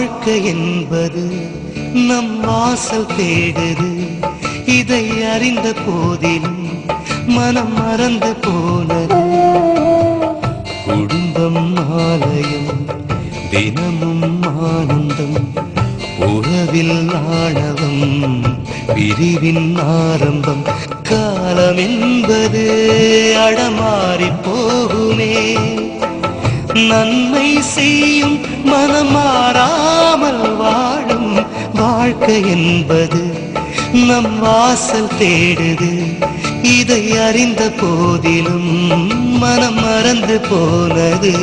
வாழ்க்கை என்பது நம் வாசல் தேடுது. இதை அறிந்த போதிலும் மனம் மறந்து போனது. குடும்பம் ஆலயம், தினமும் ஆனந்தம், உறவில் ஆணவம், பிரிவின் ஆரம்பம். காலம் என்பது அடமாறி போகுமே, நன்மை செய்யும் மனம் மாறாமல் வாழும். வாழ்க்கை என்பது நம் வாசல் தேடுது. இதை அறிந்த போதிலும் மனம் மறந்து போனது.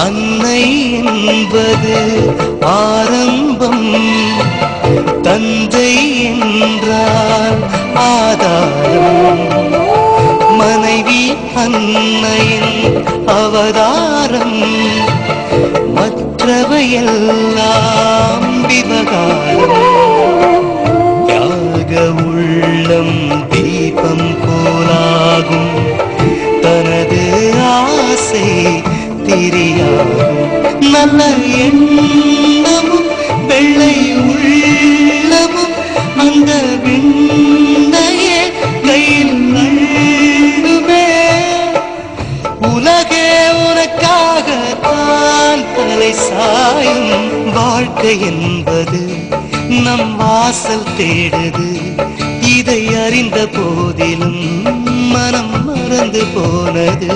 அன்னை என்பது ஆரம்பம், தந்தை என்றால் ஆதாரம். மனைவி அன்னையின் அவதாரம், மற்றவையெல்லாம் விவகாரம். தியாக உள்ளம் தீபம் போலாகும், தனது ஆசை தெரியாகும். நல்ல எண்ணமும் வெள்ளை உள்ளமும் அந்த விண்ணையே கையில் நழுவே. உலகே உனக்காக தான் தலை சாயும். வாழ்க்கை என்பது நம் வாசல் தேடுது. இதை அறிந்த போதிலும் மனம் மறந்து போனது.